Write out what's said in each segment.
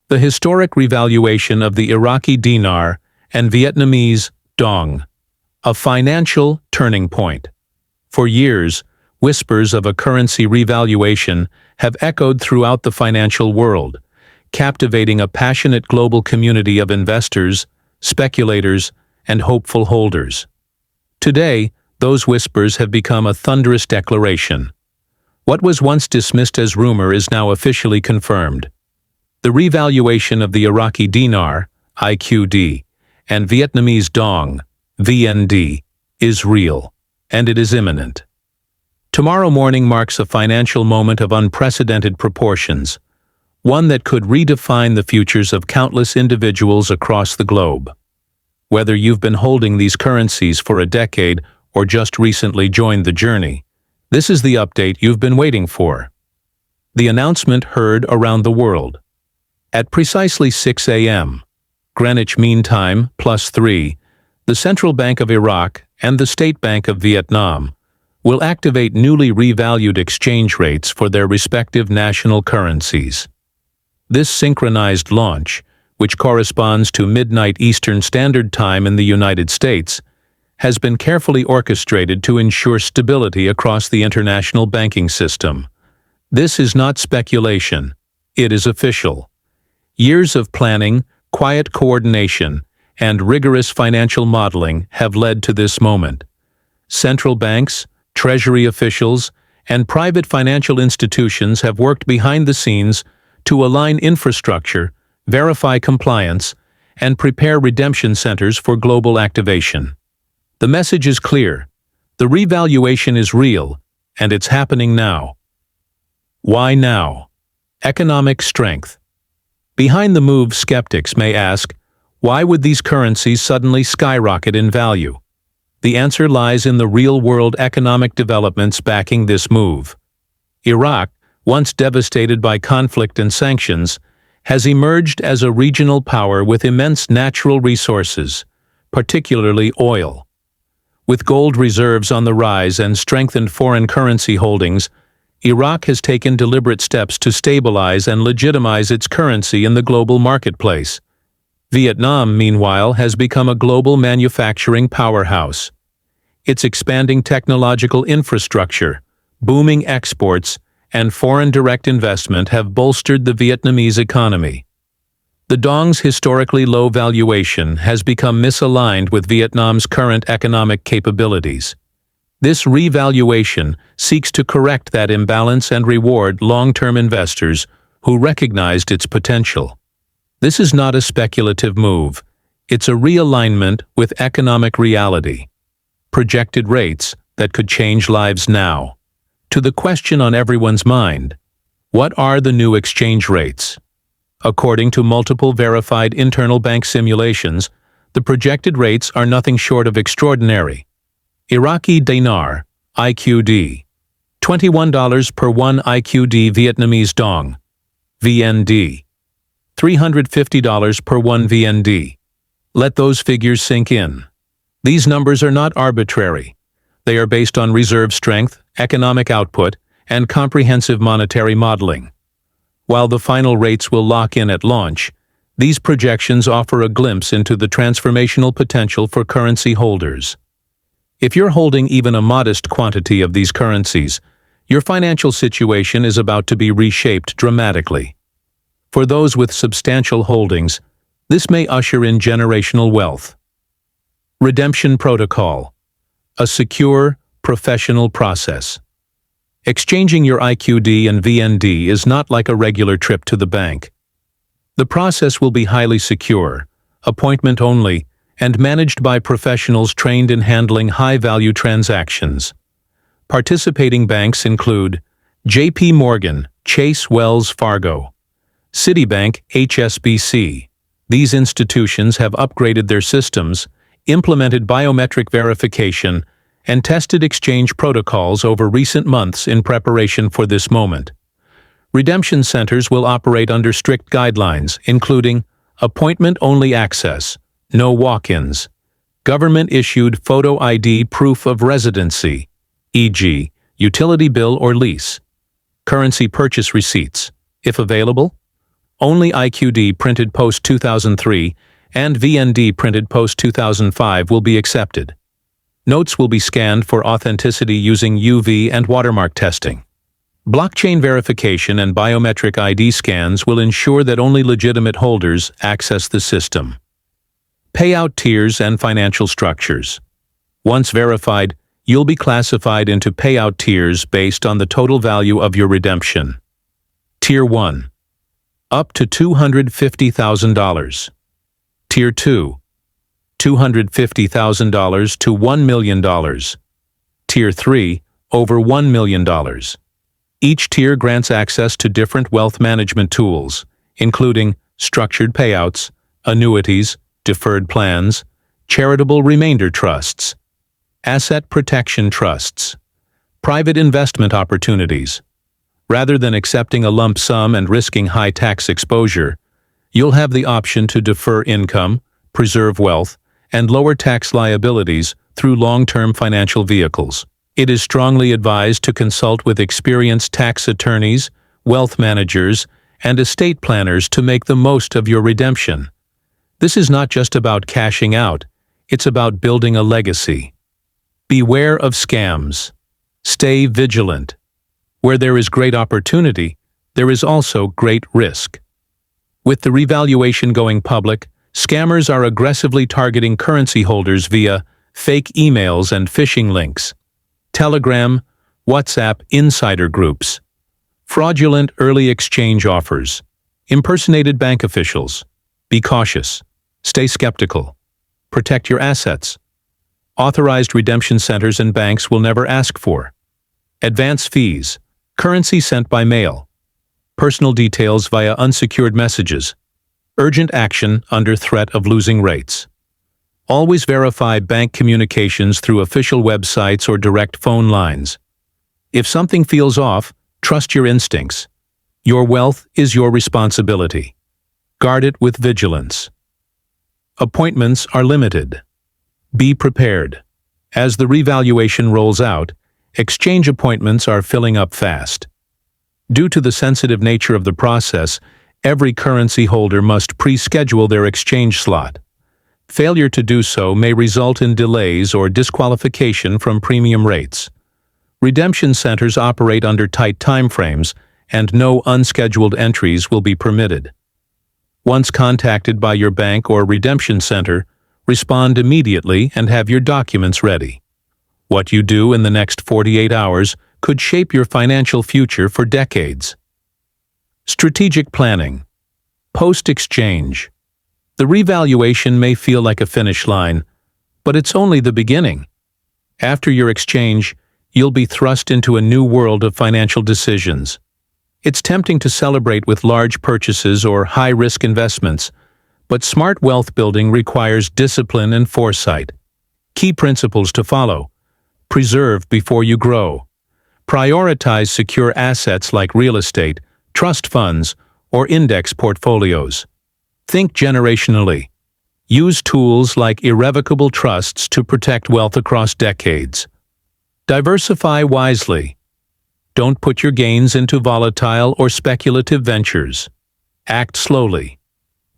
The historic revaluation of the Iraqi Dinar and Vietnamese Dong, a financial turning point. For years, whispers of a currency revaluation have echoed throughout the financial world, captivating a passionate global community of investors, speculators, and hopeful holders. Today, those whispers have become a thunderous declaration. What was once dismissed as rumor is now officially confirmed. The revaluation of the Iraqi Dinar, IQD, and Vietnamese Dong, VND, is real, and it is imminent. Tomorrow morning marks a financial moment of unprecedented proportions, one that could redefine the futures of countless individuals across the globe. Whether you've been holding these currencies for a decade or just recently joined the journey, this is the update you've been waiting for. The announcement heard around the world. At precisely 6 a.m., Greenwich Mean Time +3, the Central Bank of Iraq and the State Bank of Vietnam will activate newly revalued exchange rates for their respective national currencies. This synchronized launch, which corresponds to midnight Eastern Standard Time in the United States, has been carefully orchestrated to ensure stability across the international banking system. This is not speculation. It is official. Years of planning, quiet coordination, and rigorous financial modeling have led to this moment. Central banks, treasury officials, and private financial institutions have worked behind the scenes to align infrastructure, verify compliance, and prepare redemption centers for global activation. The message is clear. The revaluation is real, and it's happening now. Why now? Economic strength. Behind the move, skeptics may ask, why would these currencies suddenly skyrocket in value? The answer lies in the real-world economic developments backing this move. Iraq, once devastated by conflict and sanctions, has emerged as a regional power with immense natural resources, particularly oil. With gold reserves on the rise and strengthened foreign currency holdings, Iraq has taken deliberate steps to stabilize and legitimize its currency in the global marketplace. Vietnam, meanwhile, has become a global manufacturing powerhouse. Its expanding technological infrastructure, booming exports, and foreign direct investment have bolstered the Vietnamese economy. The Dong's historically low valuation has become misaligned with Vietnam's current economic capabilities. This revaluation seeks to correct that imbalance and reward long-term investors who recognized its potential. This is not a speculative move. It's a realignment with economic reality. Projected rates that could change lives now. To the question on everyone's mind, what are the new exchange rates? According to multiple verified internal bank simulations, the projected rates are nothing short of extraordinary. Iraqi Dinar, IQD, $21 per 1 IQD Vietnamese Dong, VND, $350 per 1 VND. Let those figures sink in. These numbers are not arbitrary. They are based on reserve strength, economic output, and comprehensive monetary modeling. While the final rates will lock in at launch, these projections offer a glimpse into the transformational potential for currency holders. If you're holding even a modest quantity of these currencies, your financial situation is about to be reshaped dramatically. For those with substantial holdings, this may usher in generational wealth. Redemption Protocol. A secure, professional process. Exchanging your IQD and VND is not like a regular trip to the bank. The process will be highly secure, appointment only, and managed by professionals trained in handling high-value transactions. Participating banks include J.P. Morgan, Chase Wells Fargo, Citibank, HSBC. These institutions have upgraded their systems, implemented biometric verification, and tested exchange protocols over recent months in preparation for this moment. Redemption centers will operate under strict guidelines, including appointment-only access, no walk-ins, government-issued photo ID proof of residency, e.g., utility bill or lease, currency purchase receipts, if available, Only IQD printed post-2003 and VND printed post-2005 will be accepted. Notes will be scanned for authenticity using UV and watermark testing. Blockchain verification and biometric ID scans will ensure that only legitimate holders access the system. Payout tiers and financial structures. Once verified, you'll be classified into payout tiers based on the total value of your redemption. Tier 1. Up to $250,000. Tier 2. $250,000 to $1 million. Tier 3. Over $1 million. Each tier grants access to different wealth management tools, including structured payouts, annuities, deferred plans, charitable remainder trusts, asset protection trusts, private investment opportunities. Rather than accepting a lump sum and risking high tax exposure, you'll have the option to defer income, preserve wealth, and lower tax liabilities through long-term financial vehicles. It is strongly advised to consult with experienced tax attorneys, wealth managers, and estate planners to make the most of your redemption. This is not just about cashing out, it's about building a legacy. Beware of scams. Stay vigilant. Where there is great opportunity, there is also great risk. With the revaluation going public, scammers are aggressively targeting currency holders via fake emails and phishing links, Telegram, WhatsApp insider groups, fraudulent early exchange offers, impersonated bank officials. Be cautious. Stay skeptical. Protect your assets. Authorized redemption centers and banks will never ask for advance fees, currency sent by mail, personal details via unsecured messages, urgent action under threat of losing rates. Always verify bank communications through official websites or direct phone lines. If something feels off, trust your instincts. Your wealth is your responsibility. Guard it with vigilance. Appointments are limited. Be prepared. As the revaluation rolls out, exchange appointments are filling up fast. Due to the sensitive nature of the process, every currency holder must pre-schedule their exchange slot. Failure to do so may result in delays or disqualification from premium rates. Redemption centers operate under tight timeframes, and no unscheduled entries will be permitted. Once contacted by your bank or redemption center, respond immediately and have your documents ready. What you do in the next 48 hours could shape your financial future for decades. Strategic planning. Post-exchange. The revaluation may feel like a finish line, but it's only the beginning. After your exchange, you'll be thrust into a new world of financial decisions. It's tempting to celebrate with large purchases or high-risk investments, but smart wealth building requires discipline and foresight. Key principles to follow. Preserve before you grow. Prioritize secure assets like real estate, trust funds, or index portfolios. Think generationally. Use tools like irrevocable trusts to protect wealth across decades. Diversify wisely. Don't put your gains into volatile or speculative ventures. Act slowly.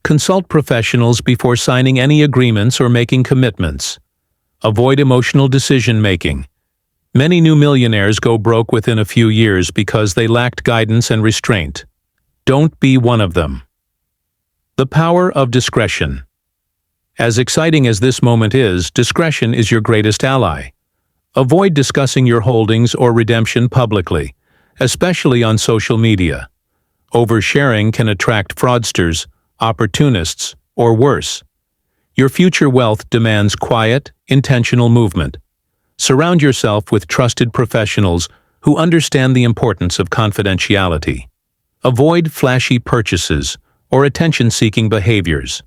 Consult professionals before signing any agreements or making commitments. Avoid emotional decision-making. Many new millionaires go broke within a few years because they lacked guidance and restraint. Don't be one of them. The power of discretion. As exciting as this moment is, discretion is your greatest ally. Avoid discussing your holdings or redemption publicly, especially on social media. Oversharing can attract fraudsters, opportunists, or worse. Your future wealth demands quiet, intentional movement. Surround yourself with trusted professionals who understand the importance of confidentiality. Avoid flashy purchases or attention-seeking behaviors.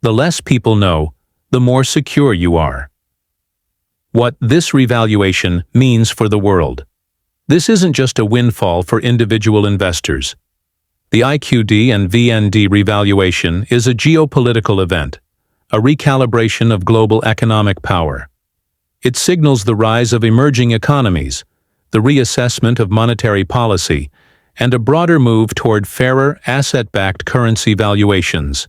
The less people know, the more secure you are. What this revaluation means for the world. This isn't just a windfall for individual investors. The IQD and VND revaluation is a geopolitical event, a recalibration of global economic power. It signals the rise of emerging economies, the reassessment of monetary policy, and a broader move toward fairer, asset-backed currency valuations.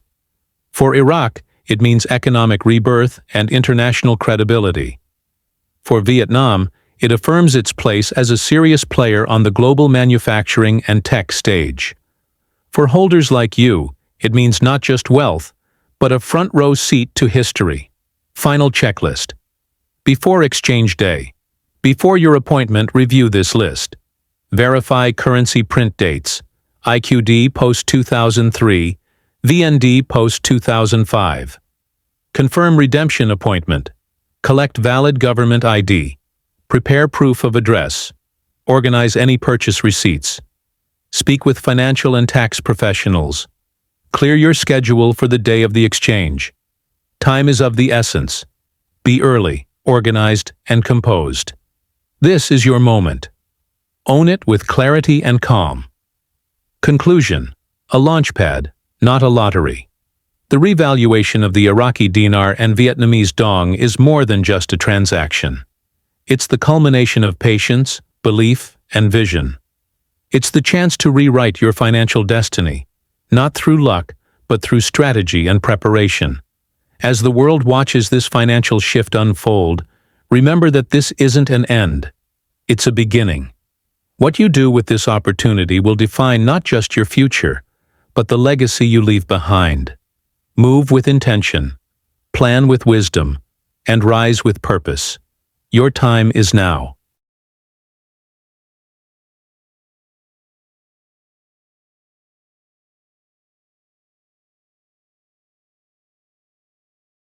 For Iraq, it means economic rebirth and international credibility. For Vietnam, it affirms its place as a serious player on the global manufacturing and tech stage. For holders like you, it means not just wealth, but a front-row seat to history. Final checklist. Before exchange day. Before your appointment, review this list. Verify currency print dates. IQD post-2003, VND post-2005. Confirm redemption appointment. Collect valid government ID. Prepare proof of address. Organize any purchase receipts. Speak with financial and tax professionals. Clear your schedule for the day of the exchange. Time is of the essence. Be early, organized, and composed. This is your moment. Own it with clarity and calm. Conclusion: a launchpad, not a lottery. The revaluation of the Iraqi dinar and Vietnamese dong is more than just a transaction. It's the culmination of patience, belief, and vision. It's the chance to rewrite your financial destiny, not through luck, but through strategy and preparation. As the world watches this financial shift unfold, remember that this isn't an end. It's a beginning. What you do with this opportunity will define not just your future, but the legacy you leave behind. Move with intention, plan with wisdom, and rise with purpose. Your time is now.